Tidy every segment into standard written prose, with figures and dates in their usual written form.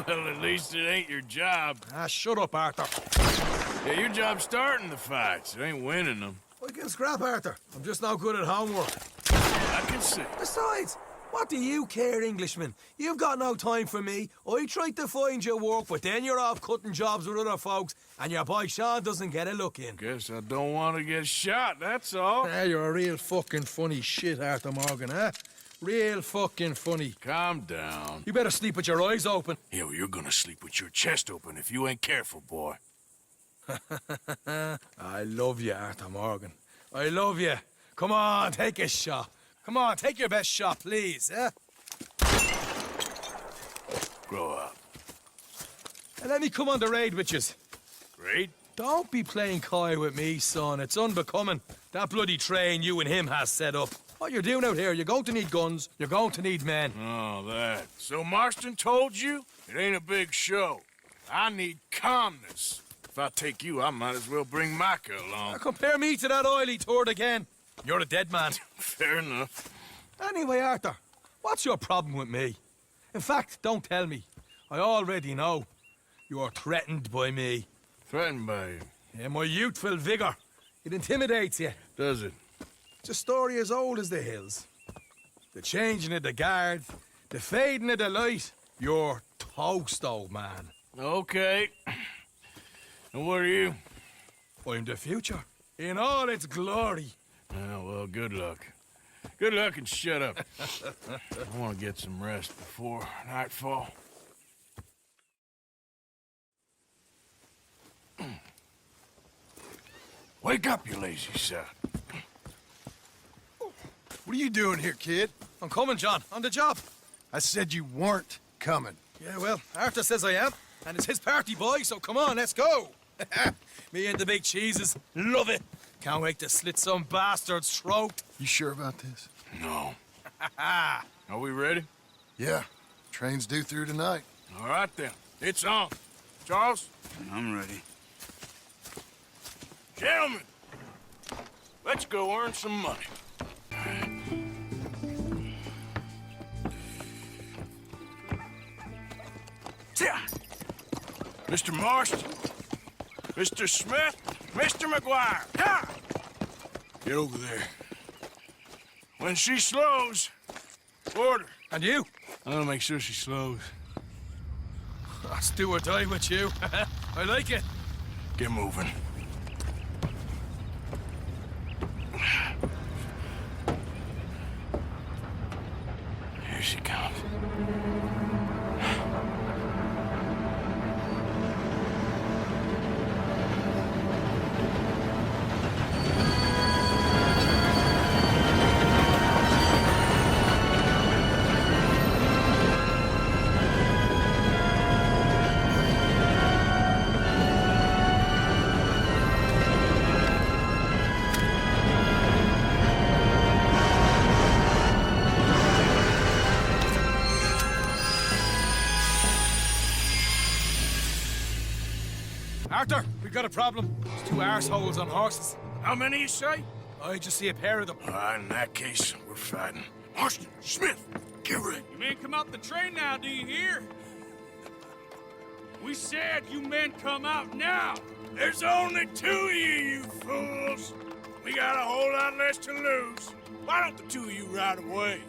Well, at least it ain't your job. Ah, shut up, Arthur. Yeah, your job's starting the fights. It ain't winning them. I can scrap, Arthur. I'm just not good at homework. I can see. Besides, what do you care, Englishman? You've got no time for me. I tried to find you work, but then you're off cutting jobs with other folks, and your boy Sean doesn't get a look in. Guess I don't want to get shot, that's all. Ah, you're a real fucking funny shit, Arthur Morgan, huh? Real fucking funny. Calm down. You better sleep with your eyes open. Yeah, well, you're gonna sleep with your chest open if you ain't careful, boy. I love you, Arthur Morgan. I love you. Come on, take a shot. Come on, take your best shot, please, eh? Grow up. And let me come on the raid with yous. Great. Don't be playing coy with me, son. It's unbecoming. That bloody train you and him has set up. What you're doing out here, you're going to need guns, you're going to need men. Oh, that. So Marston told you? It ain't a big show. I need calmness. If I take you, I might as well bring Micah along. Now compare me to that oily turd again. You're a dead man. Fair enough. Anyway, Arthur, what's your problem with me? In fact, don't tell me. I already know. You're threatened by me. Threatened by you. Yeah, my youthful vigor. It intimidates you. Does it? It's a story as old as the hills. The changing of the guard, the fading of the light. You're toast, old man. Okay. And what are you? I'm the future, in all its glory. Oh, well, good luck. Good luck and shut up. I want to get some rest before nightfall. Wake up, you lazy sod. What are you doing here, kid? I'm coming, John. On the job. I said you weren't coming. Yeah, well, Arthur says I am. And it's his party, boy, so come on, let's go. Me and the big cheeses. Love it. Can't wait to slit some bastard's throat. You sure about this? No. Are we ready? Yeah. Train's due through tonight. All right, then. It's on. Charles? I'm ready. Gentlemen, let's go earn some money. Mr. Marston, Mr. Smith, Mr. McGuire, ha! Get over there. When she slows, order. And you? I'm gonna make sure she slows. Let's do or die with you. I like it. Get moving. Here she comes. Arthur, we got a problem. There's two arseholes on horses. How many you say? I just see a pair of them. All right, in that case, we're fighting. Marston, Smith, get ready. You men come out the train now, do you hear? We said you men come out now. There's only two of you fools. We got a whole lot less to lose. Why don't the two of you ride away?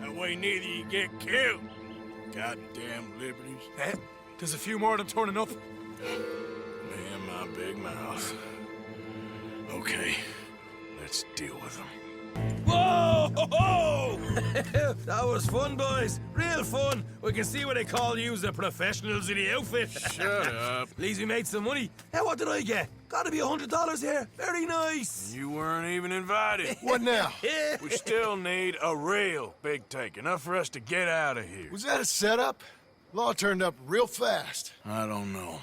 That way neither you get killed. Goddamn liberties. Eh? There's a few more of them turning up. Me and my big mouth. Okay, let's deal with them. Whoa! Ho, ho! That was fun, boys. Real fun. We can see what they call you the professionals in the outfit. Shut up. At least we made some money. Hey, what did I get? Gotta be $100 here. Very nice. You weren't even invited. What now? We still need a real big take, enough for us to get out of here. Was that a setup? Law turned up real fast. I don't know.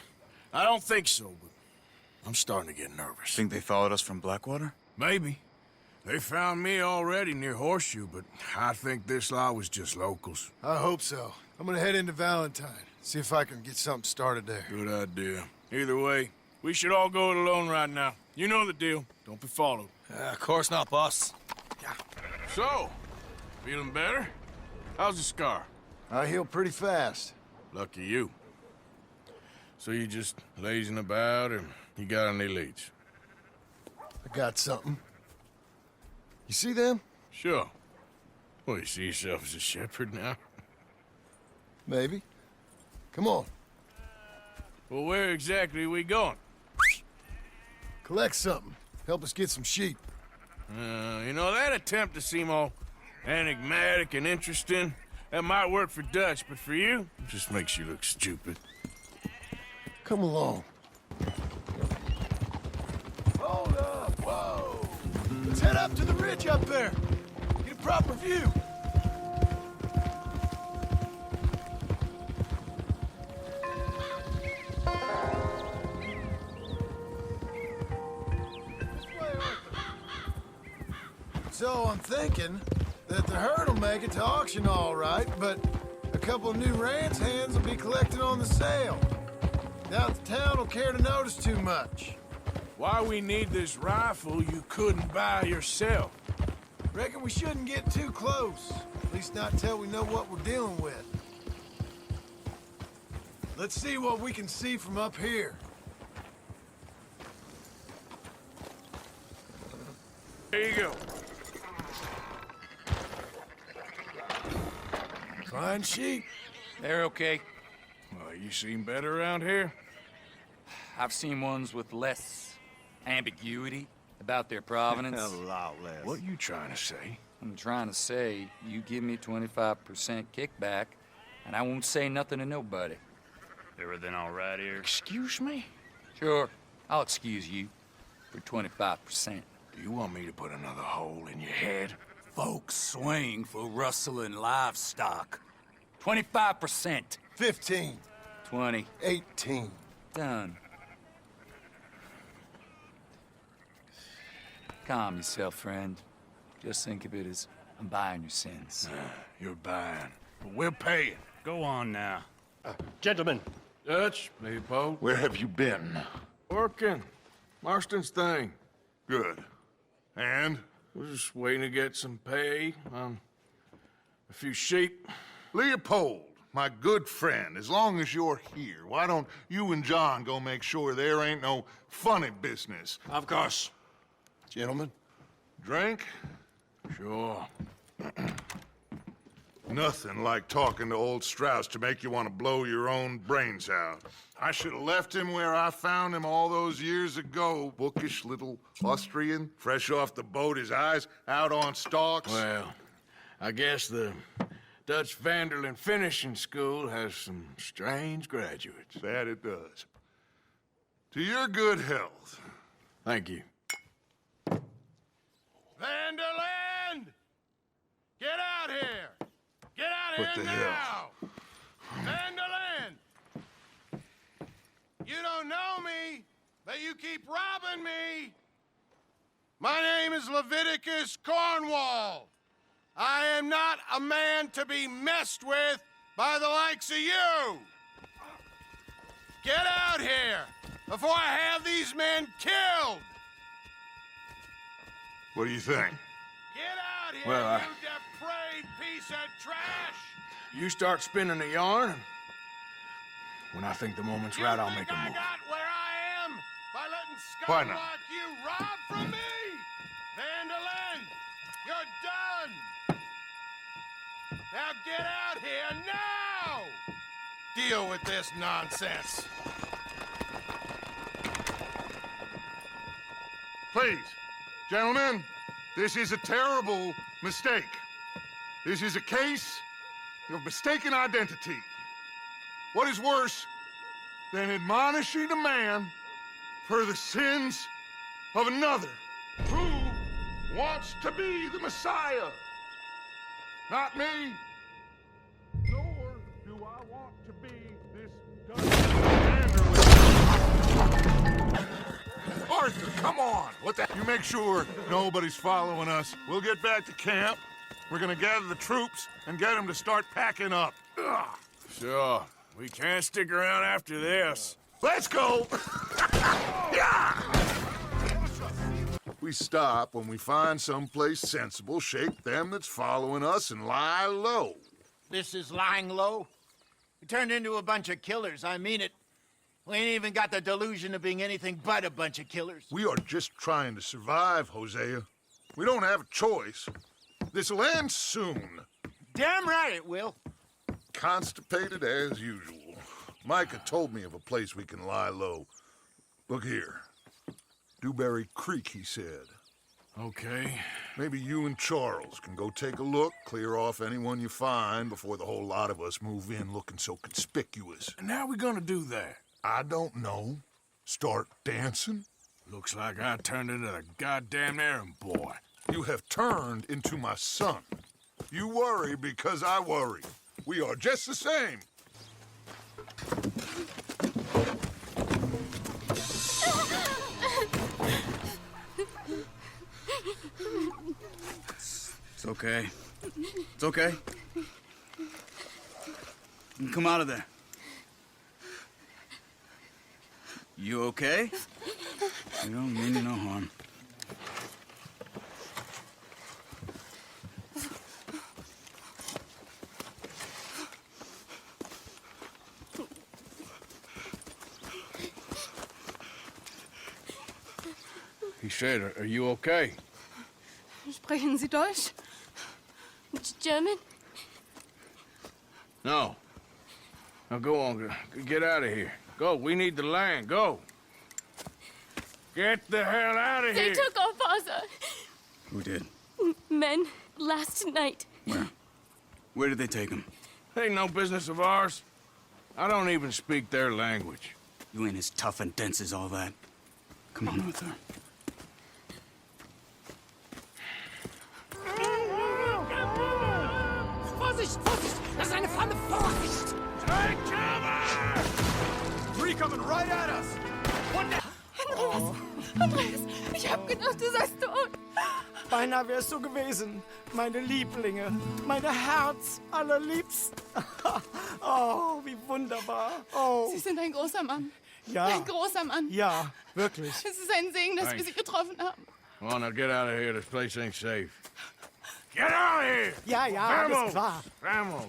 I don't think so, but I'm starting to get nervous. Think they followed us from Blackwater? Maybe. They found me already near Horseshoe, but I think this lot was just locals. I hope so. I'm gonna head into Valentine. See if I can get something started there. Good idea. Either way, we should all go it alone right now. You know the deal. Don't be followed. Of course not, boss. So, feeling better? How's the scar? I heal pretty fast. Lucky you. So you just lazing about, or you got any leads? I got something. You see them? Sure. Well, you see yourself as a shepherd now? Maybe. Come on. Well, where exactly are we going? Collect something. Help us get some sheep. You know, that attempt to seem all enigmatic and interesting, that might work for Dutch, but for you, it just makes you look stupid. Come along. Hold up! Whoa! Let's head up to the ridge up there. Get a proper view. So I'm thinking that the herd will make it to auction all right, but a couple of new ranch hands will be collected on the sale. Doubt the town will care to notice too much. Why we need this rifle you couldn't buy yourself? Reckon we shouldn't get too close. At least not till we know what we're dealing with. Let's see what we can see from up here. There you go. Fine sheep. They're okay. Well, you seen better around here? I've seen ones with less ambiguity about their provenance. What you trying to say? I'm trying to say, you give me 25% kickback, and I won't say nothing to nobody. Everything all right here? Excuse me? Sure, I'll excuse you for 25%. Do you want me to put another hole in your head? Folks swing for rustling livestock. 25%. 15. 20. 18. Done. Calm yourself, friend. Just think of it as I'm buying your sins. You're buying, but we're paying. Go on now. Gentlemen, Dutch, Leopold. Where have you been? Working. Marston's thing. Good. And? We're just waiting to get some pay on a few sheep. Leopold, my good friend, as long as you're here, why don't you and John go make sure there ain't no funny business? Of course. Gentlemen. Drink? Sure. Nothing like talking to old Strauss to make you want to blow your own brains out. I should have left him where I found him all those years ago. Bookish little Austrian, fresh off the boat, his eyes out on stalks. Well, I guess the Dutch Vanderlyn Finishing School has some strange graduates. That it does. To your good health. Thank you. Vanderland! Get out here! Get out What here the now! hell? Vanderland! You don't know me, but you keep robbing me! My name is Leviticus Cornwall. I am not a man to be messed with by the likes of you! Get out here before I have these men killed! What do you think? Get out here, Well, you depraved piece of trash! You start spinning the yarn, and when I think the moment's right, I'll make a I move. got where I am by letting Why scum not? like you rob from me! Vanderlyn, you're done! Now get out here now! Deal with this nonsense. Please, gentlemen, this is a terrible mistake. This is a case of mistaken identity. What is worse than admonishing a man for the sins of another who wants to be the Messiah? Not me. Nor do I want to be this Dutch Vanderlyn. Arthur, come on! What the? You make sure nobody's following us. We'll get back to camp. We're gonna gather the troops and get them to start packing up. Ugh. Sure. We can't stick around after this. Let's go! Yeah! We stop when we find someplace sensible, shake them that's following us, and lie low. This is lying low. We turned into a bunch of killers, I mean it. We ain't even got the delusion of being anything but a bunch of killers. We are just trying to survive, Hosea. We don't have a choice. This'll end soon. Damn right it will. Constipated as usual. Micah told me of a place we can lie low. Look here. Dewberry Creek, he said. Okay. Maybe you and Charles can go take a look, clear off anyone you find before the whole lot of us move in looking so conspicuous. And how we gonna do that? I don't know. Start dancing? Looks like I turned into the goddamn errand boy. You have turned into my son. You worry because I worry. We are just the same. It's okay. It's okay. You can come out of there. You okay? You don't mean you no harm. He said, are you okay? Sprechen Sie Deutsch? German? No. Now go on, get out of here. Go, we need the land, go. Get the hell out of They here. took our father. Who did? Men, last night. Where? Where did they take him? Ain't no business of ours. I don't even speak their language. You ain't as tough and dense as all that. Come on, Arthur. Vorsicht, Vorsicht! Das ist eine Pfanne! Vorsicht! Take cover! Three coming right at us! Andreas, ich hab gedacht, du seist tot. Beinahe wär's so gewesen. Meine Lieblinge, meine Herz allerliebsten. Oh, wie wunderbar. Oh, Sie sind ein großer Mann. ja. Ein großer Mann. Ja, wirklich. Es ist ein Segen, dass wir Sie getroffen haben. Come on, now get out of here. This place ain't safe. Get out of here! Ja, ja, alles klar. Vamos!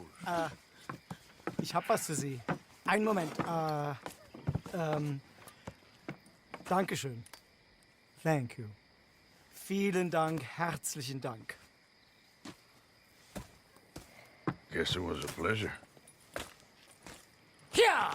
Ich hab was für Sie. Einen Moment. Dankeschön. Thank you. Vielen Dank, herzlichen Dank. Guess it was a pleasure. Ja!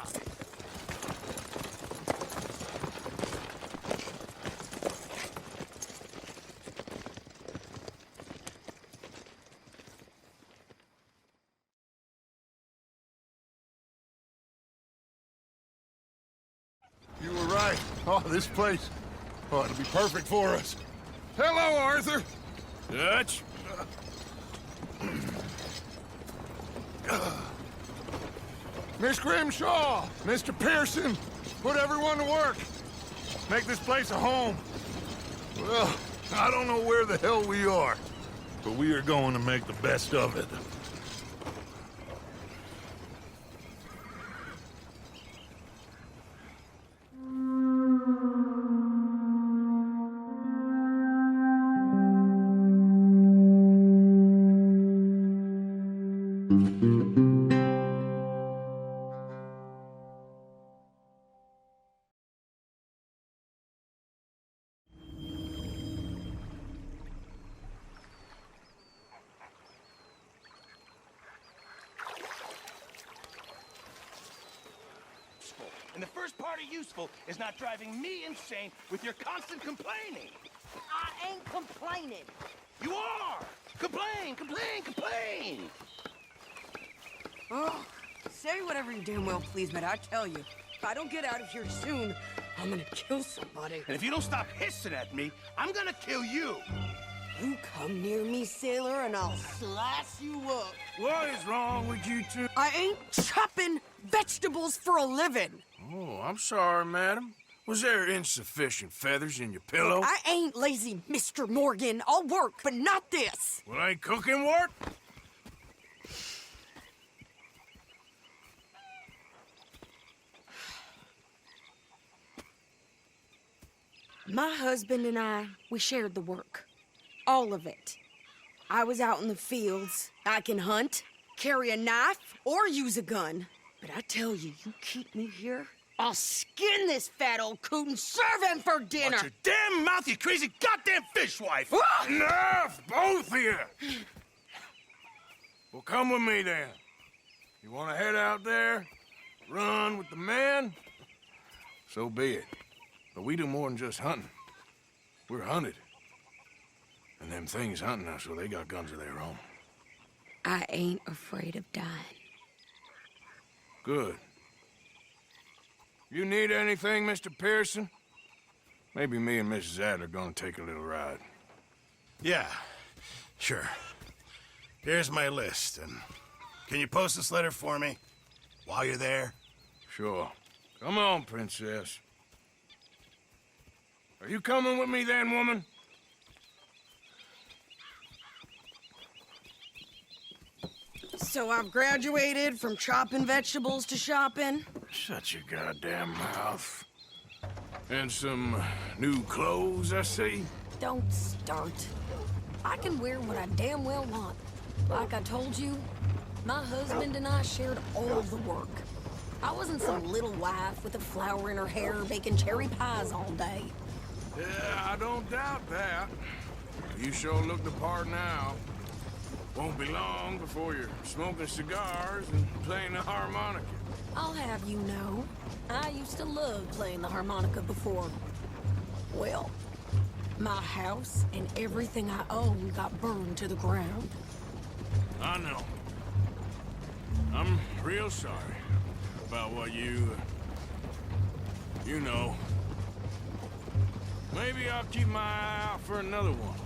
You were right. Oh, this place. Oh, it'll be perfect for us. Hello, Arthur. Dutch? Miss Grimshaw, Mr. Pearson, put everyone to work. Make this place a home. Well, I don't know where the hell we are, but we are going to make the best of it. And the first part of useful is not driving me insane with your constant complaining. I ain't complaining. You are! Complain, complain, complain! Oh, say whatever you damn well please, but I tell you, if I don't get out of here soon, I'm gonna kill somebody. And if you don't stop hissing at me, I'm gonna kill you. You come near me, sailor, and I'll slice you up. What is wrong with you two? I ain't chopping vegetables for a living. Oh, I'm sorry, madam. Was there insufficient feathers in your pillow? I ain't lazy, Mr. Morgan. I'll work, but not this. Well, ain't cooking work? My husband and I, we shared the work. All of it. I was out in the fields. I can hunt, carry a knife, or use a gun. But I tell you, you keep me here, I'll skin this fat old coot and serve him for dinner. Watch your damn mouth, you crazy goddamn fishwife! Enough, both of you! Well, come with me then. You want to head out there, run with the men? So be it. But we do more than just hunting. We're hunted. And them things hunting us, so they got guns of their own. I ain't afraid of dying. Good. You need anything, Mr. Pearson? Maybe me and Mrs. Adler gonna take a little ride. Yeah, sure. Here's my list, and can you post this letter for me while you're there? Sure. Come on, Princess. Are you coming with me then, woman? So I've graduated from chopping vegetables to shopping? Shut your goddamn mouth. And some new clothes, I see? Don't start. I can wear what I damn well want. Like I told you, my husband and I shared all the work. I wasn't some little wife with a flower in her hair baking cherry pies all day. Yeah, I don't doubt that. You sure look the part now. Won't be long before you're smoking cigars and playing the harmonica. I'll have you know, I used to love playing the harmonica before. Well, my house and everything I own got burned to the ground. I know. I'm real sorry about what you know. Maybe I'll keep my eye out for another one.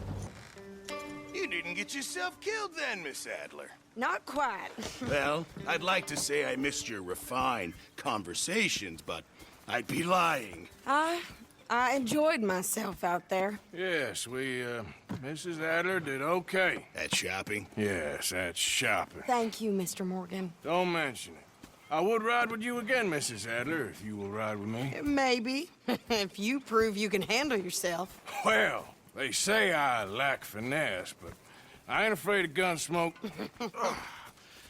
You didn't get yourself killed then, Miss Adler. Not quite. Well, I'd like to say I missed your refined conversations, but I'd be lying. I enjoyed myself out there. Yes, Mrs. Adler did okay. At shopping? Yes, that's shopping. Thank you, Mr. Morgan. Don't mention it. I would ride with you again, Mrs. Adler, if you will ride with me. Maybe, if you prove you can handle yourself. Well, they say I lack finesse, but I ain't afraid of gun smoke.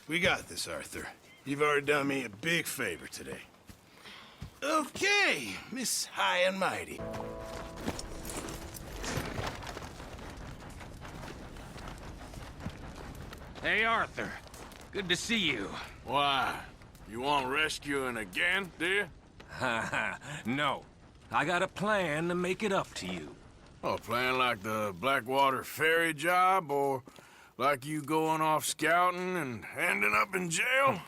We got this, Arthur. You've already done me a big favor today. Okay, Miss High and Mighty. Hey, Arthur. Good to see you. Why? You want rescuing again, do you? No. I got a plan to make it up to you. Oh, a plan like the Blackwater ferry job, or like you going off scouting and ending up in jail?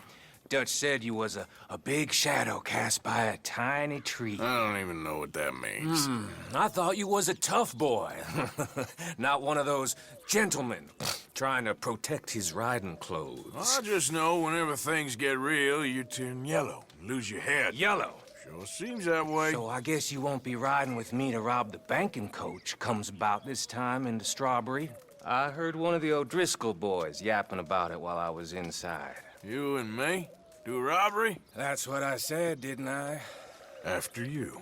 Dutch said you was a big shadow cast by a tiny tree. I don't even know what that means. I thought you was a tough boy. Not one of those gentlemen trying to protect his riding clothes. I just know whenever things get real, you turn yellow and lose your head. Yellow? Sure seems that way. So I guess you won't be riding with me to rob the banking coach comes about this time into Strawberry. I heard one of the O'Driscoll boys yapping about it while I was inside. You and me? Do a robbery? That's what I said, didn't I? After you.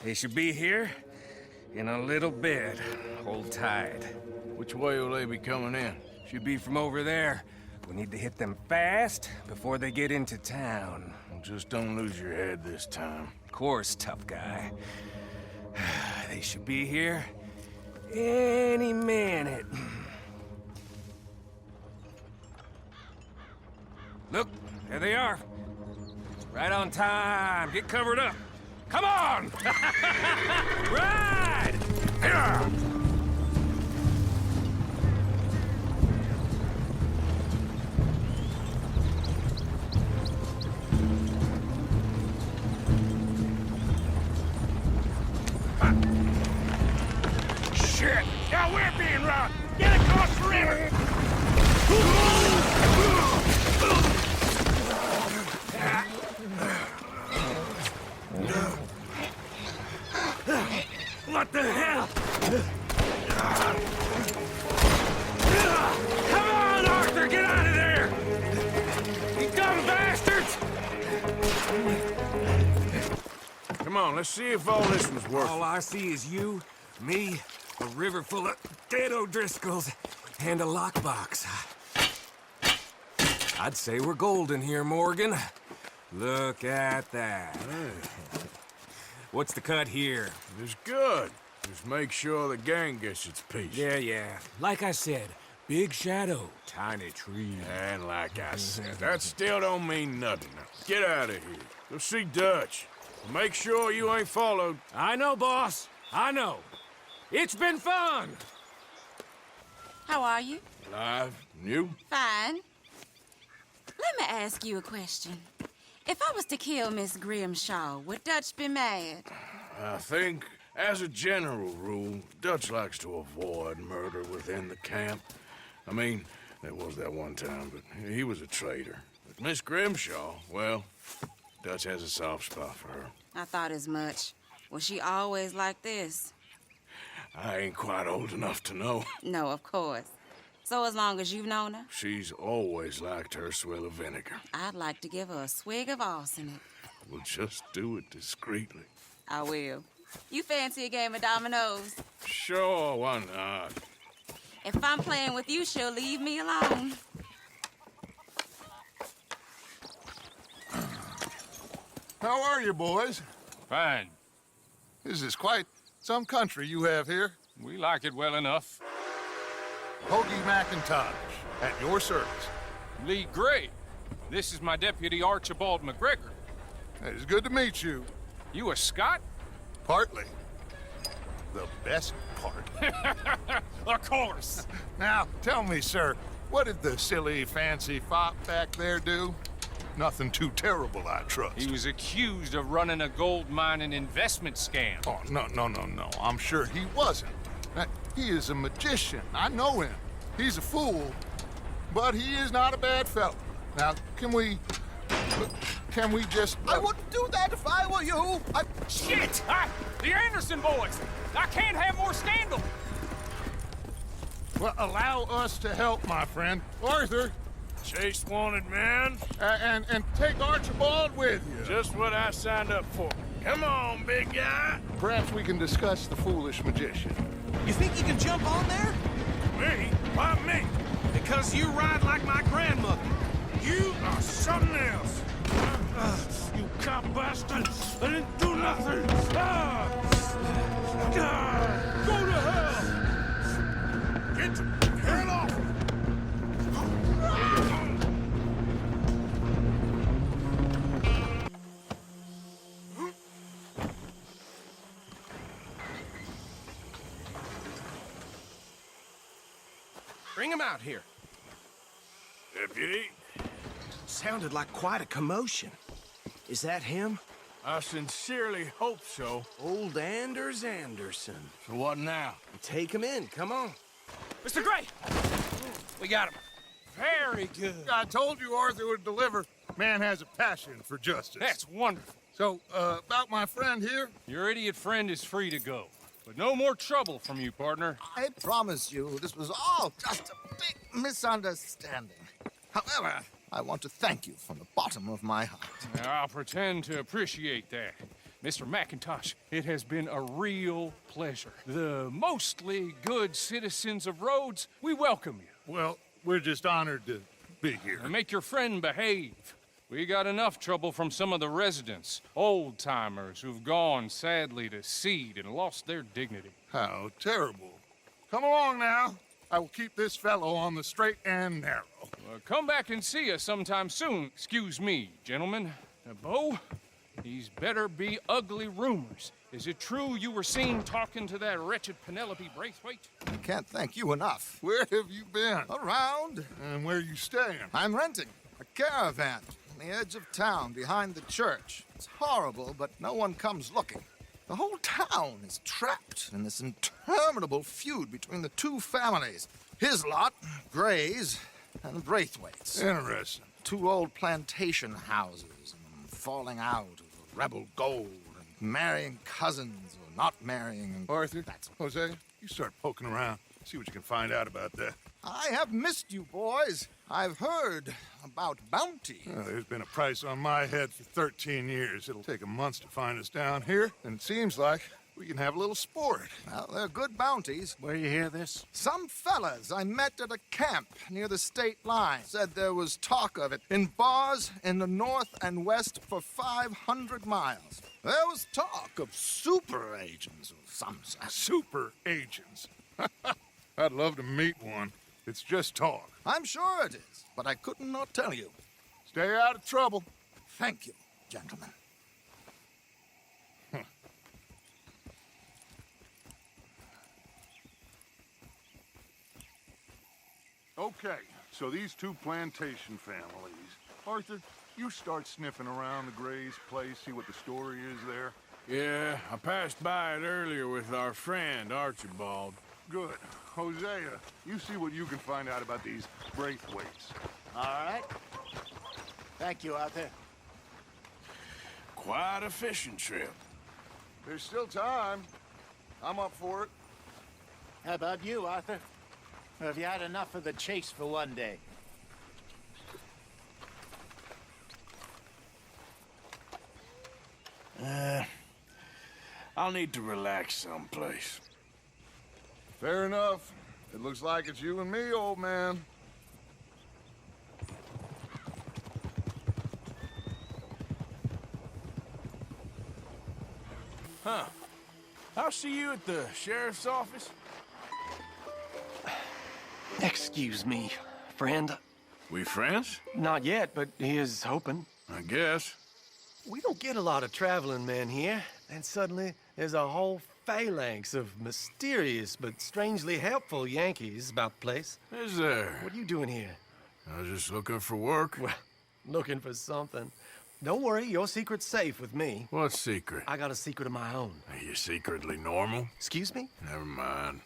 They should be here in a little bit. Hold tight. Which way will they be coming in? Should be from over there. We need to hit them fast before they get into town. Just don't lose your head this time. Of course, tough guy. They should be here any minute. Look, there they are. Right on time. Get covered up. Come on! Ride! Here! Shit! Now we're being robbed! Get across the river! What the hell? Come on, Arthur! Get out of there! You dumb bastards! Come on, let's see if all this was worth All I see is you, me, a river full of dead O'Driscolls, and a lockbox. I'd say we're golden here, Morgan. Look at that. What's the cut here? It's good. Just make sure the gang gets its piece. Yeah. Like I said, big shadow, tiny tree. And like I said, that still don't mean nothing. Now, get out of here. Go see Dutch. Make sure you ain't followed. I know, boss. I know. It's been fun. How are you? Alive. You? Fine. Let me ask you a question. If I was to kill Miss Grimshaw, would Dutch be mad? I think, as a general rule, Dutch likes to avoid murder within the camp. I mean, there was that one time, but he was a traitor. But Miss Grimshaw, well, Dutch has a soft spot for her. I thought as much. Was she always like this? I ain't quite old enough to know. No, of course. So as long as you've known her? She's always liked her swill of vinegar. I'd like to give her a swig of arsenic. We'll just do it discreetly. I will. You fancy a game of dominoes? Sure, why not? If I'm playing with you, she'll leave me alone. How are you, boys? Fine. This is quite some country you have here. We like it well enough. Hoagie McIntosh, at your service. Lee Gray. This is my deputy, Archibald McGregor. It's good to meet you. You a Scot? Partly. The best part. Of course. Now, tell me, sir, what did the silly, fancy fop back there do? Nothing too terrible, I trust. He was accused of running a gold mining investment scam. Oh, no. I'm sure he wasn't. He is a magician. I know him. He's a fool, but he is not a bad fellow. Now, can we just... I wouldn't do that if I were you. Shit! The Anderson boys! I can't have more scandal! Well, allow us to help, my friend. Arthur, Chase wanted man. and take Archibald with you. Just what I signed up for. Come on, big guy. Perhaps we can discuss the foolish magician. You think you can jump on there? Me? Why me? Because you ride like my grandmother. You are something else. You cop bastard! I didn't do nothing! Go to hell! Get the hell off! Bring him out here. Deputy, Sounded like quite a commotion. Is that him? I sincerely hope so. Old Anders Anderson. So what now? Take him in, come on. Mr. Gray! We got him. Very good. I told you Arthur would deliver. Man has a passion for justice. That's wonderful. So, about my friend here? Your idiot friend is free to go. But no more trouble from you, partner. I promise you, this was all just a big misunderstanding. However, I want to thank you from the bottom of my heart. I'll pretend to appreciate that. Mr. McIntosh, it has been a real pleasure. The mostly good citizens of Rhodes, we welcome you. Well, we're just honored to be here. And make your friend behave. We got enough trouble from some of the residents, old-timers who've gone, sadly, to seed and lost their dignity. How terrible. Come along now. I will keep this fellow on the straight and narrow. Come back and see us sometime soon. Excuse me, gentlemen. Bo, these better be ugly rumors. Is it true you were seen talking to that wretched Penelope Braithwaite? I can't thank you enough. Where have you been? Around. And where are you staying? I'm renting a caravan on the edge of town behind the church. It's horrible, but no one comes looking. The whole town is trapped in this interminable feud between the two families. His lot, Gray's, and Braithwaite's. Interesting. Two old plantation houses, and falling out over rebel gold, and marrying cousins or not marrying. And Arthur, Jose, you start poking around. See what you can find out about that. I have missed you, boys. I've heard about bounty. There's been a price on my head for 13 years. It'll take a month to find us down here, and it seems like We can have a little sport. Well, they're good bounties. Where you hear this? Some fellas I met at a camp near the state line said there was talk of it in bars in the north and west for 500 miles. There was talk of super agents of some sort. Super agents. I'd love to meet one. It's just talk. I'm sure it is, but I couldn't not tell you. Stay out of trouble. Thank you, gentlemen. Okay, so these two plantation families. Arthur, you start sniffing around the Gray's place, see what the story is there. Yeah, I passed by it earlier with our friend, Archibald. Good. Hosea, you see what you can find out about these Braithwaites. All right. Thank you, Arthur. Quite a fishing trip. There's still time. I'm up for it. How about you, Arthur? Or have you had enough of the chase for one day? I'll need to relax someplace. Fair enough. It looks like it's you and me, old man. Huh. I'll see you at the sheriff's office. Excuse me, friend. We friends? Not yet, but he is hoping. I guess. We don't get a lot of traveling men here, and suddenly there's a whole phalanx of mysterious but strangely helpful Yankees about the place. Is there? What are you doing here? I was just looking for work. Well, looking for something. Don't worry, your secret's safe with me. What secret? I got a secret of my own. Are you secretly normal? Excuse me? Never mind.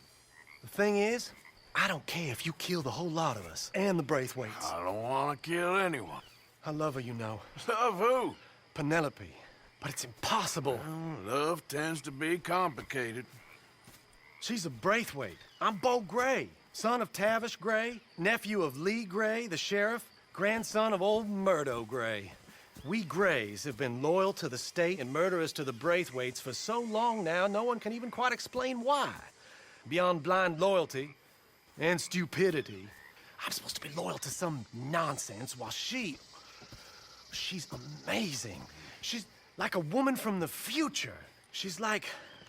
The thing is, I don't care if you kill the whole lot of us and the Braithwaites. I don't want to kill anyone. I love her, you know. Love who? Penelope. But it's impossible. Well, love tends to be complicated. She's a Braithwaite. I'm Beau Gray, son of Tavish Gray, nephew of Lee Gray, the sheriff, grandson of old Murdo Gray. We Grays have been loyal to the state and murderous to the Braithwaites for so long now, no one can even quite explain why. Beyond blind loyalty and stupidity, I'm supposed to be loyal to some nonsense while she's amazing. She's like a woman from the future. She's like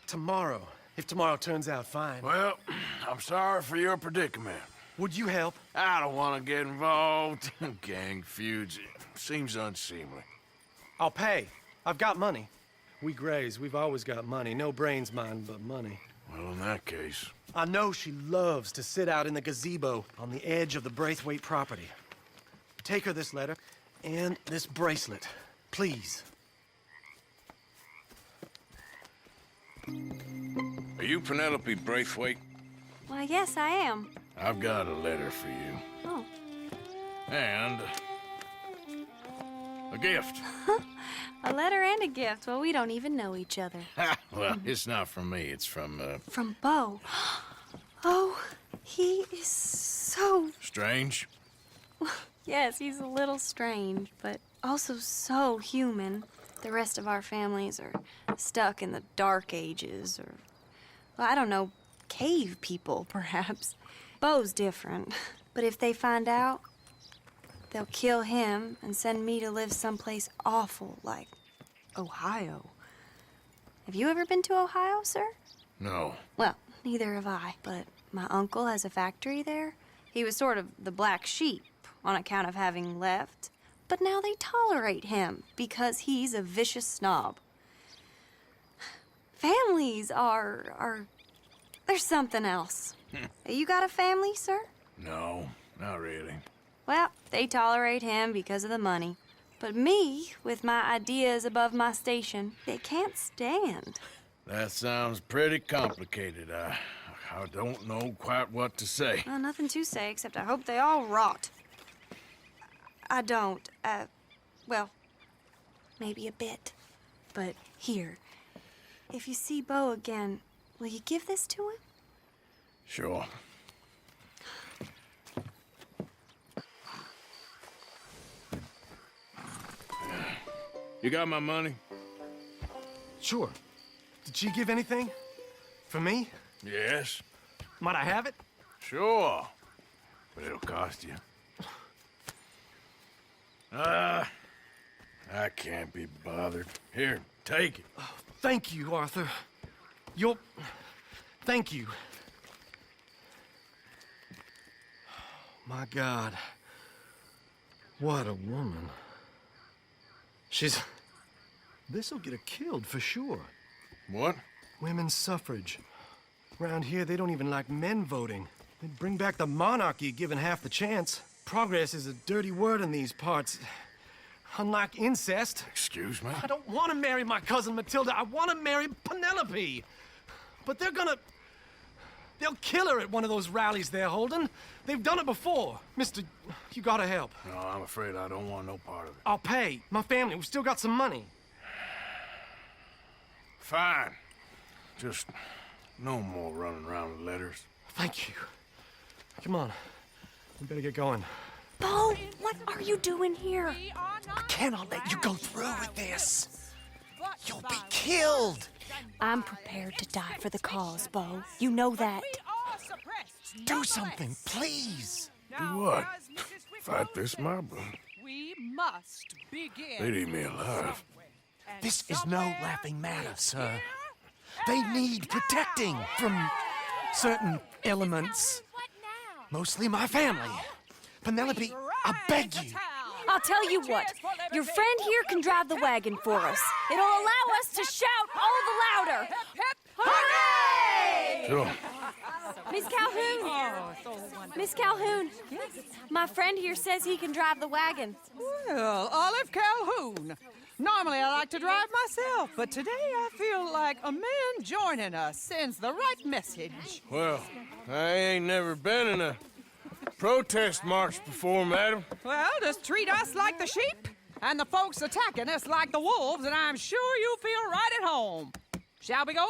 tomorrow, if tomorrow turns out fine. Well, I'm sorry for your predicament. Would you help? I don't want to get involved in gang feuds. It seems unseemly. I'll pay. I've got money. We Grays, we've always got money. No brains, mind, but money. Well, in that case... I know she loves to sit out in the gazebo on the edge of the Braithwaite property. Take her this letter and this bracelet, please. Are you Penelope Braithwaite? Why, yes, I am. I've got a letter for you. Oh. And... a gift. A letter and a gift. Well, we don't even know each other. Well, it's not from me. It's from, From Beau. Oh, he is so... Strange? Yes, he's a little strange, but also so human. The rest of our families are stuck in the Dark Ages, or... well, I don't know, cave people, perhaps. Beau's different. But if they find out, they'll kill him and send me to live someplace awful like Ohio. Have you ever been to Ohio, sir? No. Well, neither have I, but my uncle has a factory there. He was sort of the black sheep on account of having left, but now they tolerate him because he's a vicious snob. Families are there's something else. You got a family, sir? No, not really. Well, they tolerate him because of the money. But me, with my ideas above my station, they can't stand. That sounds pretty complicated. I don't know quite what to say. Well, nothing to say, except I hope they all rot. I don't. Well, maybe a bit. But here, if you see Beau again, will you give this to him? Sure. You got my money? Sure. Did she give anything? For me? Yes? Might I have it? Sure. But it'll cost you. I can't be bothered. Here, take it. Oh, thank you, Arthur. Thank you. My God. What a woman. This'll get her killed for sure. What? Women's suffrage. Around here, they don't even like men voting. They'd bring back the monarchy given half the chance. Progress is a dirty word in these parts. Unlike incest. Excuse me? I don't want to marry my cousin Matilda. I want to marry Penelope. But they'll kill her at one of those rallies they're holding. They've done it before. Mister, you gotta help. No, I'm afraid I don't want no part of it. I'll pay. My family, we've still got some money. Fine. Just no more running around with letters. Thank you. Come on. We better get going. Bo, what are you doing here? I cannot let you go through with this. You'll be killed. I'm prepared to die for the cause, Bo. You know that. Do something, please. Do what? Fight this mob? We must begin. They'd eat me alive. This is no laughing matter, sir. They need protecting from certain elements. Mostly my family. Penelope, I beg you. I'll tell you what. Your friend here can drive the wagon for us. It'll allow us to shout all the louder. Hooray! Sure. Miss Calhoun! Miss Calhoun! My friend here says he can drive the wagon. Well, Olive Calhoun. Normally I like to drive myself, but today I feel like a man joining us sends the right message. Well, I ain't never been in a protest march before, madam. Well, just treat us like the sheep, and the folks attacking us like the wolves, and I'm sure you feel right at home. Shall we go?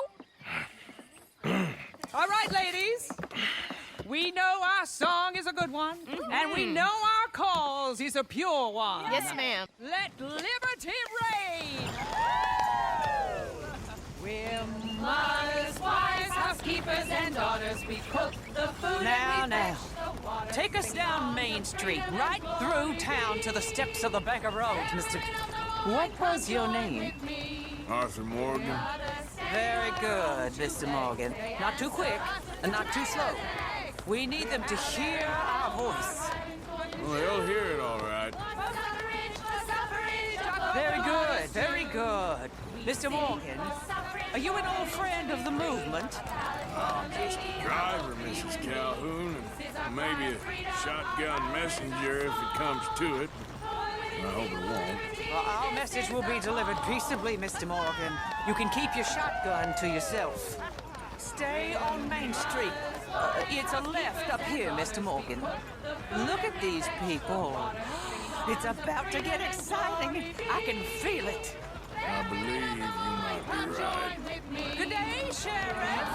All right, ladies. We know our song is a good one, and we know our cause is a pure one. Yes, ma'am. Let liberty reign! We're mothers, wives, housekeepers, and daughters. We cook the food Now, and we fetch the water. take us down Main Street, right through town to the steps of the Bank of Rhodes, Mr. What was your name? Arthur Morgan. Very good, Mr. Morgan. Not too quick and not too slow. We need them to hear our voice. Well, they'll hear it all right. Very good, very good. Mr. Morgan, are you an old friend of the movement? I'm just a driver, Mrs. Calhoun, and maybe a shotgun messenger if it comes to it. I hope it won't. Well, our message will be delivered peaceably, Mr. Morgan. You can keep your shotgun to yourself. Stay on Main Street. It's a left up here, Mr. Morgan. Look at these people. It's about to get exciting. I can feel it. I believe you might be right. Good day, Sheriff.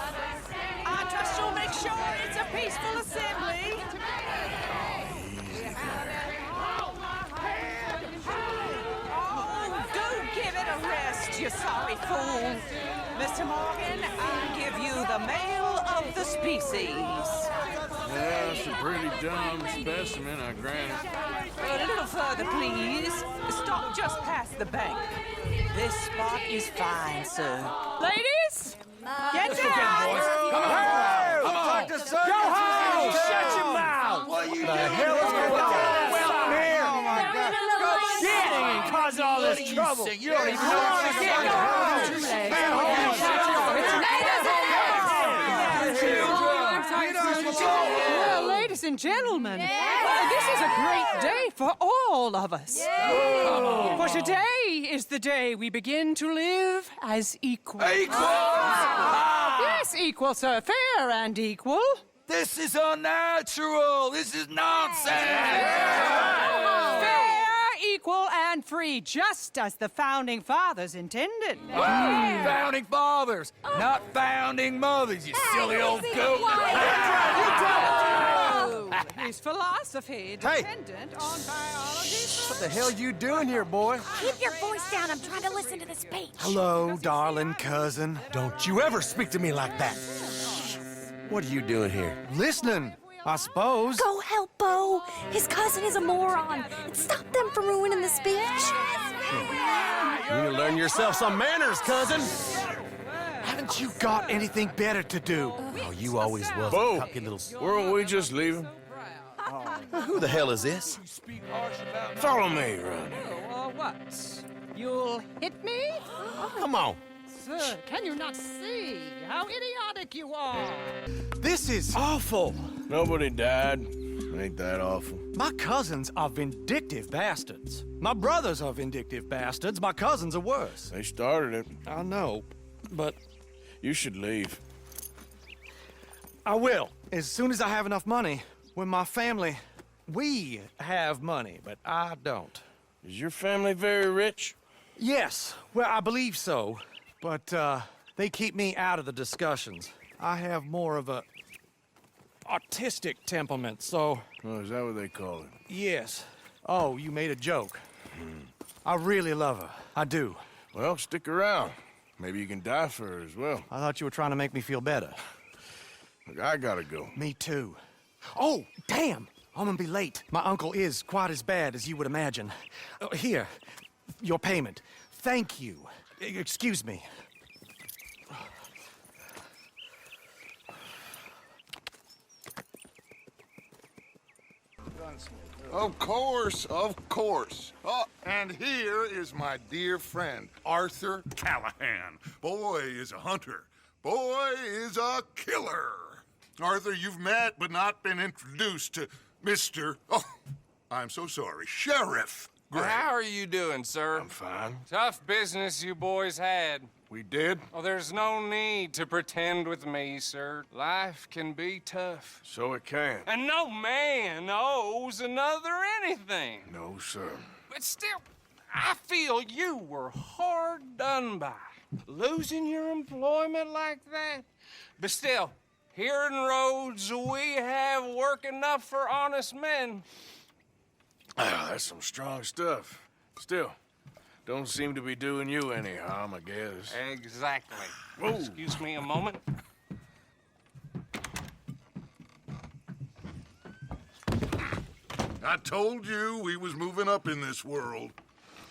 I trust you'll make sure it's a peaceful assembly. Oh, do give it a rest, you sorry fool. Mr. Morgan, I'll give you the male of the species. Yeah, it's a pretty dumb specimen, I grant it. A little further, please. Stop just past the bank. This spot is fine, sir. Ladies, get down! Come on! Come on! Dr. Circus! Go home! Shut your mouth! What are you doing? The hell is going on? Welcome here! Oh, my God. Shit! And cause all this trouble. You don't even know what you're doing. Go Well, ladies and gentlemen, this is a great day for all of us. For today is the day we begin to live as equals. Equals? Yes, equal, sir. Fair and equal. This is unnatural. This is nonsense. Fair, equal, and free, just as the Founding Fathers intended. Founding fathers, not founding mothers, you silly old goat. is philosophy dependent on biology? What the hell you doing here, boy? Keep your voice down. I'm trying to listen to the speech. Hello, darling cousin. Don't you ever speak to me like that. What are you doing here? Listening, I suppose. Go help Bo. His cousin is a moron. And stop them from ruining the speech. You need to learn yourself some manners, cousin. Haven't you got anything better to do? Oh, you always was Bo, a cocky little... weren't we just leaving? Who the hell is this? Follow me, Ronnie. What? You'll hit me? Come on. Sir, can you not see how idiotic you are? This is awful. Nobody died. Ain't that awful? My cousins are vindictive bastards. My brothers are vindictive bastards. My cousins are worse. They started it. I know, but... You should leave. I will, as soon as I have enough money. When my family... We have money, but I don't. Is your family very rich? Yes, well, I believe so. But, they keep me out of the discussions. I have more of a... artistic temperament, so... Oh, is that what they call it? Yes. Oh, you made a joke. I really love her. I do. Well, stick around. Maybe you can die for her as well. I thought you were trying to make me feel better. Look, I gotta go. Me too. Oh, damn! I'm gonna be late. My uncle is quite as bad as you would imagine. Here, your payment. Thank you. Excuse me. Of course, of course. Oh, and here is my dear friend, Arthur Callahan. Boy is a hunter. Boy is a killer. Arthur, you've met but not been introduced to Mr. Oh, I'm so sorry, Sheriff Gray. Well, how are you doing, sir? I'm fine. Tough business you boys had. We did? Oh, there's no need to pretend with me, sir. Life can be tough. So it can. And no man owes another anything. No, sir. But still, I feel you were hard done by. Losing your employment like that. But still, here in Rhodes, we have work enough for honest men. Ah, that's some strong stuff. Still, don't seem to be doing you any harm, I guess. Exactly. Whoa. Excuse me a moment. I told you we was moving up in this world.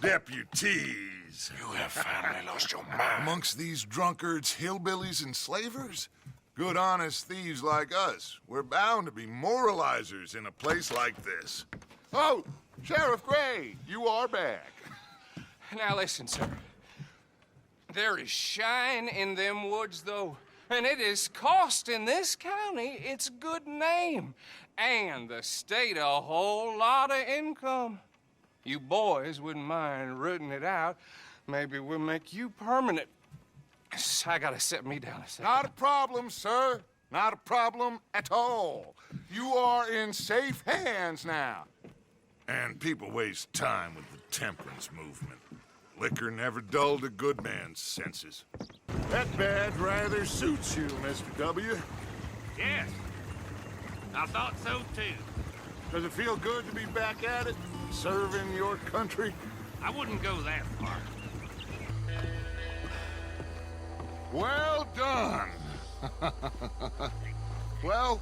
Deputies. You have finally lost your mind. Amongst these drunkards, hillbillies, and slavers? Good, honest thieves like us. We're bound to be moralizers in a place like this. Oh, Sheriff Gray, you are back. Now listen, sir. There is shine in them woods, though, and it is costing this county its good name and the state a whole lot of income. You boys wouldn't mind rooting it out. Maybe we'll make you permanent. I gotta set me down a second. Not a problem, sir. Not a problem at all. You are in safe hands now. And people waste time with the temperance movement. Liquor never dulled a good man's senses. That badge rather suits you, Mr. W. Yes. I thought so, too. Does it feel good to be back at it, serving your country? I wouldn't go that far. Well done. Well,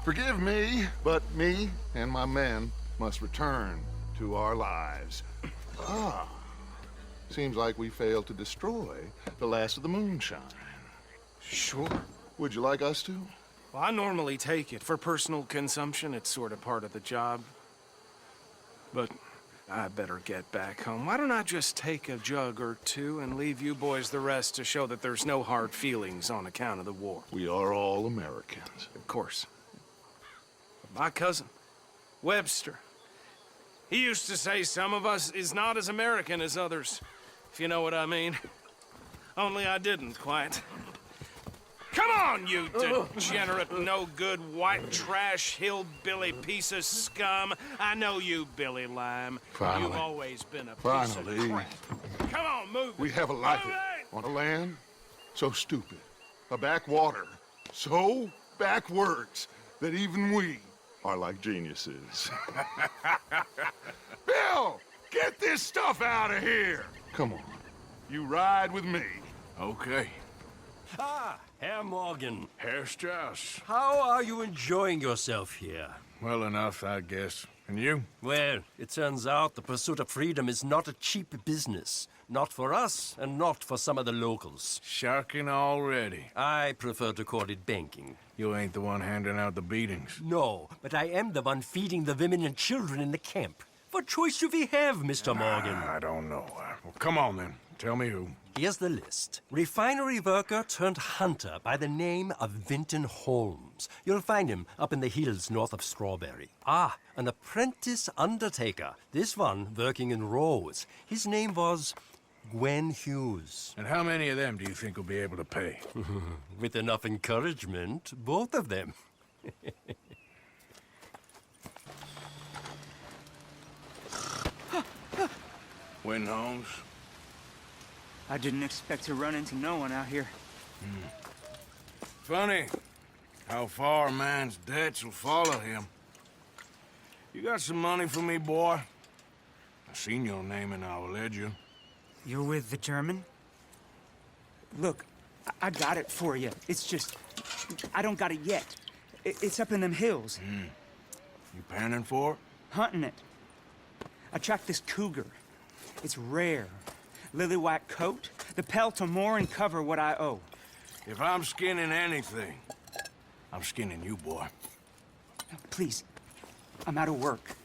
forgive me, but me and my men must return to our lives. Ah, seems like we failed to destroy the last of the moonshine. Sure. Would you like us to? Well, I normally take it. For personal consumption, it's sort of part of the job. But I better get back home. Why don't I just take a jug or two and leave you boys the rest to show that there's no hard feelings on account of the war? We are all Americans. Of course. My cousin, Webster, he used to say some of us is not as American as others, if you know what I mean. Only I didn't quite. Come on, you degenerate, no-good, white trash, hillbilly piece of scum. I know you, Billy Lime. Finally. You've always been a piece Finally. of crap. Come on, move We it. have a life Move it. on a land so stupid, a backwater so backwards that even we are like geniuses. Bill, get this stuff out of here! Come on, you ride with me. Okay. Ah, Herr Morgan. Herr Strauss. How are you enjoying yourself here? Well enough, I guess. And you? Well, it turns out the pursuit of freedom is not a cheap business. Not for us, and not for some of the locals. Sharking already. I prefer to call it banking. You ain't the one handing out the beatings. No, but I am the one feeding the women and children in the camp. What choice do we have, Mr. Morgan? I don't know. Well, come on then. Tell me who. Here's the list. Refinery worker turned hunter by the name of Vinton Holmes. You'll find him up in the hills north of Strawberry. Ah, an apprentice undertaker. This one working in Rose. His name was Gwen Hughes. And how many of them do you think will be able to pay? With enough encouragement, both of them. Win Holmes? I didn't expect to run into no one out here. Funny how far a man's debts will follow him. You got some money for me, boy? I seen your name in our ledger. You're with the German? Look, I got it for you. It's just, I don't got it yet. It's up in them hills. You panning for it? Hunting it. I tracked this cougar. It's rare. Lily white coat, the pelt to more and cover what I owe. If I'm skinning anything, I'm skinning you, boy. Please, I'm out of work.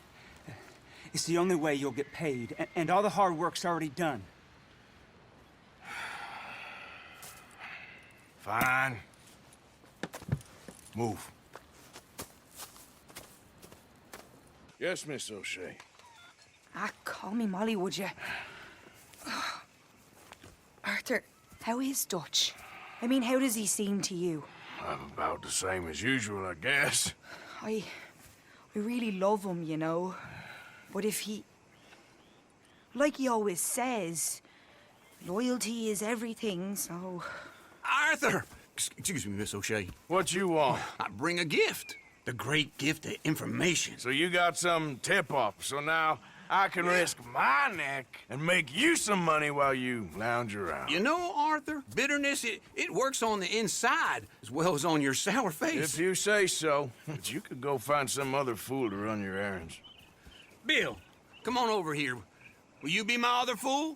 It's the only way you'll get paid, and all the hard work's already done. Fine. Move. Yes, Miss O'Shea. Ah, call me Molly, would you? Arthur, how is Dutch? I mean, how does he seem to you? I'm about the same as usual, I guess. I really love him, you know. But if he... Like he always says, loyalty is everything, so... Arthur! Excuse me, Miss O'Shea. What you want? I bring a gift. The great gift of information. So you got some tip-off, so now I can risk my neck and make you some money while you lounge around. You know, Arthur, bitterness, it works on the inside as well as on your sour face. If you say so. But you could go find some other fool to run your errands. Bill, come on over here. Will you be my other fool?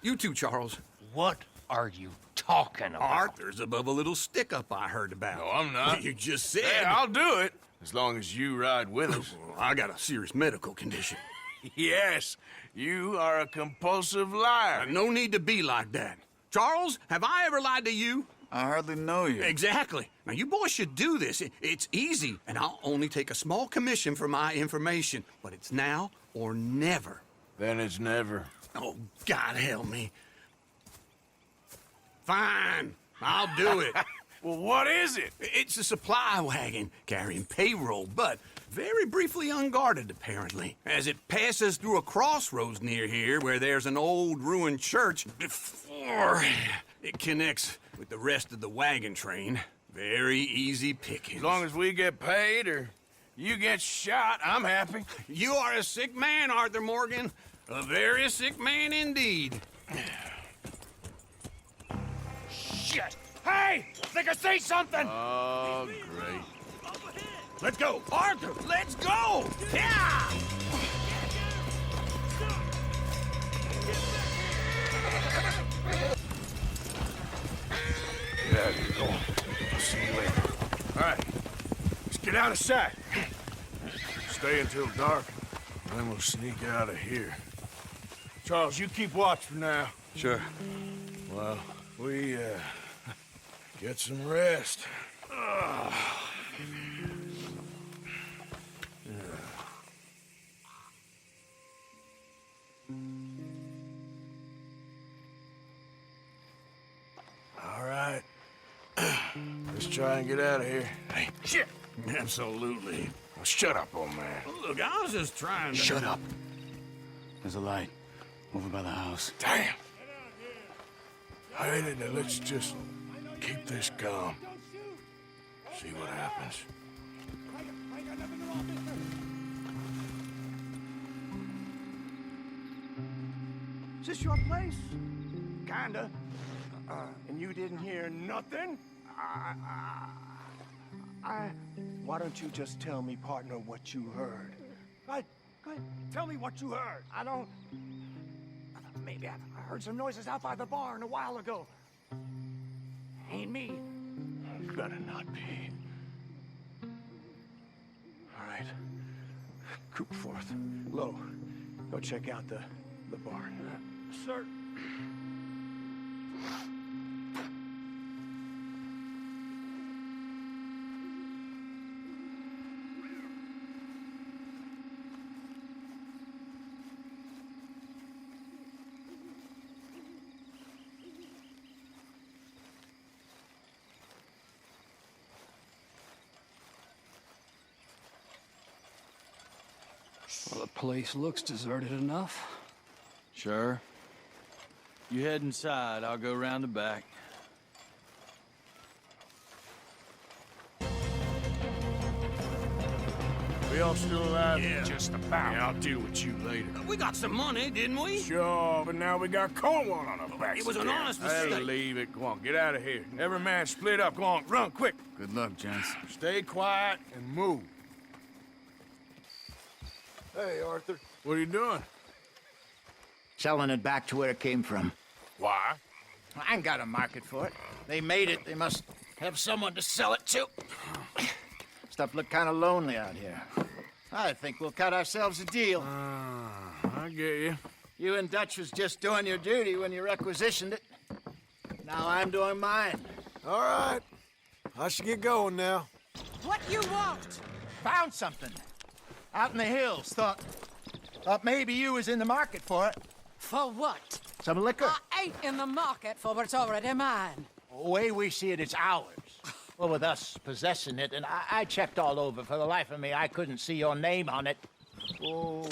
You too, Charles. What are you talking about? Arthur's above a little stick-up I heard about. No, I'm not. You just said... Hey, I'll do it, as long as you ride with us. I got a serious medical condition. Yes, you are a compulsive liar. No need to be like that. Charles, have I ever lied to you? I hardly know you. Exactly. Now, you boys should do this. It's easy, and I'll only take a small commission for my information. But it's now or never. Then it's never. Oh, God help me. Fine, I'll do it. Well, what is it? It's a supply wagon carrying payroll, but very briefly unguarded, apparently. As it passes through a crossroads near here where there's an old ruined church before it connects with the rest of the wagon train. Very easy pickings. As long as we get paid or you get shot, I'm happy. You are a sick man, Arthur Morgan. A very sick man indeed. Shit! Hey! I think I see something! Oh, great. Let's go! Arthur, let's go! Yeah! Get out of here, go on. I'll see you later. All right, let's get out of sight. Stay until dark, and then we'll sneak out of here. Charles, you keep watch for now. Sure. Well, we, get some rest. All right. Let's try and get out of here. Hey, shit! Absolutely. Well, shut up, old man. Look, I was just trying to... Shut up. There's a light over by the house. Damn! All right, now let's just keep this calm. See what happens. Is this your place? Kinda. And you didn't hear nothing? Why don't you just tell me, partner, what you heard? Go ahead. Tell me what you heard. I don't... Maybe I heard some noises out by the barn a while ago. Ain't me. Better not be. All right. Cooperforth. Low. Go check out the barn. Sir. Well, the place looks deserted enough. Sure. You head inside, I'll go round the back. We all still alive? Yeah. Just about. Yeah, I'll deal with you later. We got some money, didn't we? Sure, but now we got Cornwall on our backs. It was an again. honest Hey, mistake. leave it. Go on, get out of here. Every man split up. Go on, run, quick. Good luck, gents. Stay quiet and move. Hey, Arthur. What are you doing? Selling it back to where it came from. Why? I ain't got a market for it. They made it. They must have someone to sell it to. Stuff look kind of lonely out here. I think we'll cut ourselves a deal. I get you. You and Dutch was just doing your duty when you requisitioned it. Now I'm doing mine. All right. I should get going now. What you want? Found something. Out in the hills. Thought maybe you was in the market for it. For what? Some liquor. I ain't in the market for what's already mine. The way we see it, it's ours. Well, with us possessing it, and I checked all over. For the life of me, I couldn't see your name on it. Oh.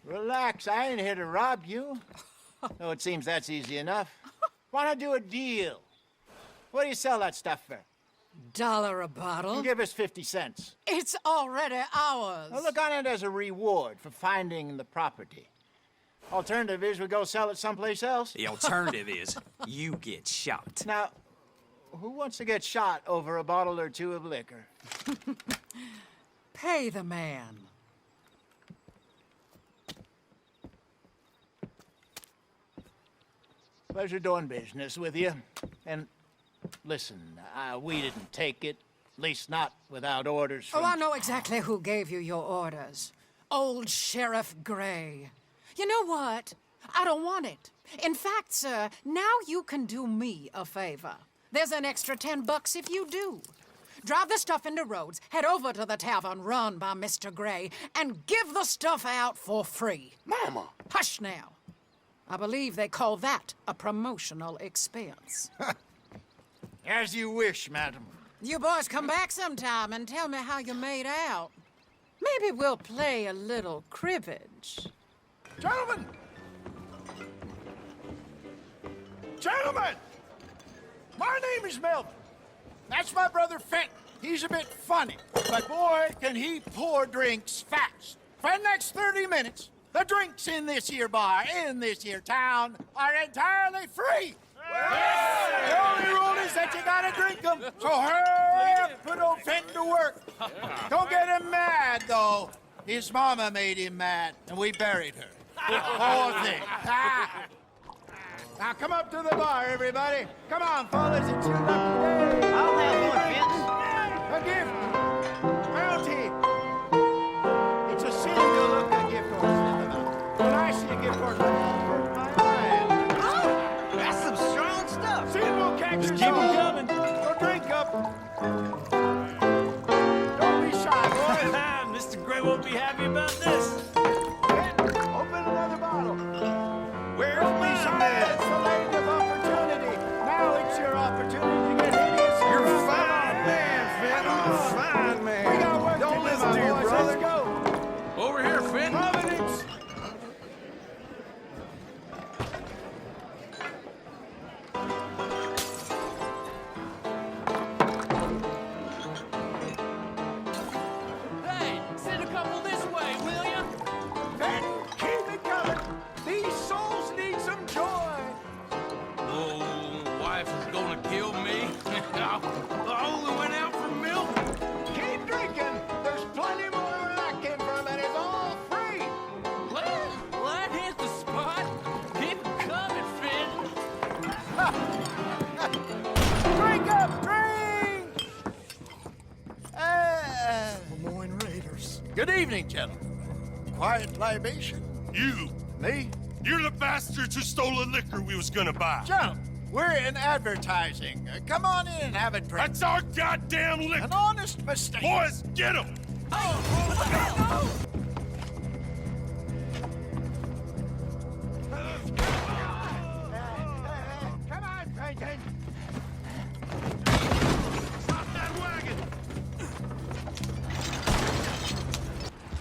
Relax, I ain't here to rob you. No, it seems that's easy enough. Why not do a deal? What do you sell that stuff for? $1 a bottle? Give us 50 cents. It's already ours. Now look on it as a reward for finding the property. Alternative is we go sell it someplace else. The alternative is you get shot. Now, who wants to get shot over a bottle or two of liquor? Pay the man. Pleasure doing business with you. And listen, we didn't take it. At least not without orders from... Oh, I know exactly who gave you your orders. Old Sheriff Gray. You know what? I don't want it. In fact, sir, now you can do me a favor. There's an extra $10 if you do. Drive the stuff into Rhodes, head over to the tavern run by Mr. Gray, and give the stuff out for free. Mama! Hush now. I believe they call that a promotional expense. As you wish, madam. You boys come back sometime and tell me how you made out. Maybe we'll play a little cribbage. Gentlemen! Gentlemen! My name is Melvin. That's my brother Fenton. He's a bit funny, but boy, can he pour drinks fast. For the next 30 minutes, the drinks in this here bar, in this here town, are entirely free. The only rule is that you gotta drink them. So hurry up, put old Fenton to work. Don't get him mad, though. His mama made him mad, and we buried her. Poor thing. Now come up to the bar, everybody. Come on, fellas, it's your lucky day. I'll have one, Vince. A gift. Bounty. It's a sin to look a gift horse in the mouth. When I see a gift horse, I burn my eyes. Oh, that's some strong stuff. Sin will catch Just us keep 'em all. coming. So drink up. Don't be shy, boys. Mr. Gray won't be happy about this. Open another bottle. Where's my man? It's the land of opportunity. Now it's your opportunity to get hideous. Good evening, gentlemen. Quiet libation? You! Me? You're the bastards who stole the liquor we was gonna buy! Gentlemen, we're in advertising. Come on in and have a drink. That's our goddamn liquor! An honest mistake. Boys, get him! Come on, Franklin. Stop that wagon!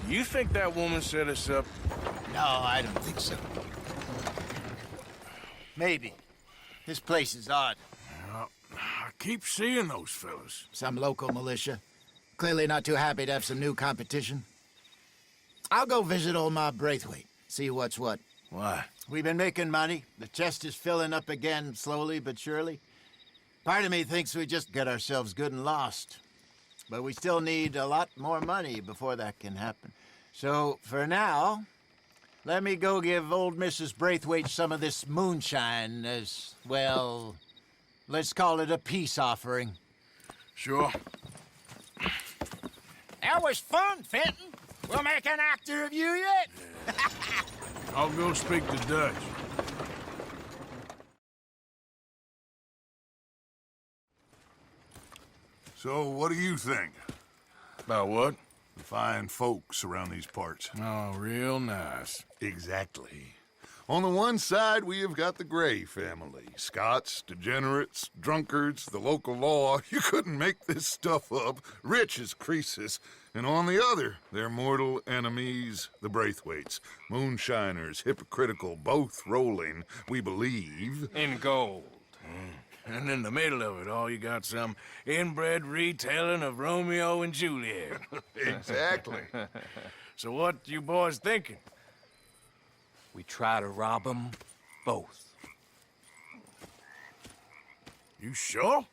You think that woman set us up? No, I don't think so. Maybe. This place is odd. I keep seeing those fellas. Some local militia. Clearly not too happy to have some new competition. I'll go visit old Ma Braithwaite, see what's what. Why? We've been making money. The chest is filling up again, slowly but surely. Part of me thinks we just get ourselves good and lost. But we still need a lot more money before that can happen. So, for now, let me go give old Mrs. Braithwaite some of this moonshine as, well, let's call it a peace offering. Sure. That was fun, Fenton. We'll make an actor of you yet. I'll go speak to Dutch. So, what do you think? About what? The fine folks around these parts. Oh, real nice. Exactly. On the one side, we have got the Gray family. Scots, degenerates, drunkards, the local law. You couldn't make this stuff up. Rich as Croesus. And on the other, their mortal enemies, the Braithwaites. Moonshiners, hypocritical, both rolling, we believe. In gold. And in the middle of it all, you got some inbred retelling of Romeo and Juliet. Exactly. So what you boys thinking? We try to rob them both. You sure?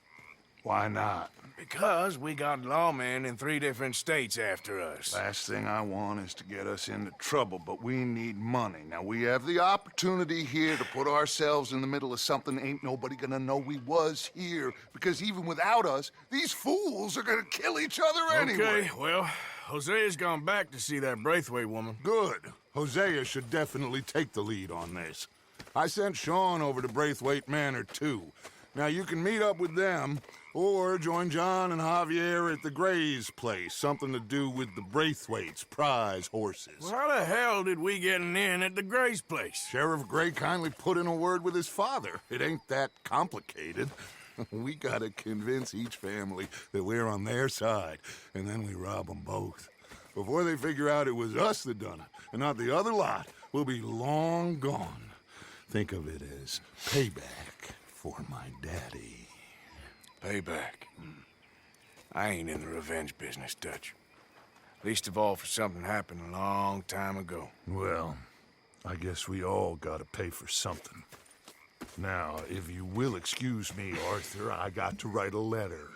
Why not? Because we got lawmen in 3 different states after us. Last thing I want is to get us into trouble, but we need money. Now, we have the opportunity here to put ourselves in the middle of something ain't nobody gonna know we was here, because even without us, these fools are gonna kill each other anyway. Okay, well, Hosea's gone back to see that Braithwaite woman. Good. Hosea should definitely take the lead on this. I sent Sean over to Braithwaite Manor, too. Now, you can meet up with them, or join John and Javier at the Gray's place. Something to do with the Braithwaite's prize horses. Well, how the hell did we get in at the Gray's place? Sheriff Gray kindly put in a word with his father. It ain't that complicated. We gotta convince each family that we're on their side, and then we rob them both. Before they figure out it was us that done it, and not the other lot, we'll be long gone. Think of it as payback for my daddy. Payback. I ain't in the revenge business, Dutch. Least of all for something happened a long time ago. Well, I guess we all gotta pay for something. Now, if you will excuse me, Arthur, I got to write a letter.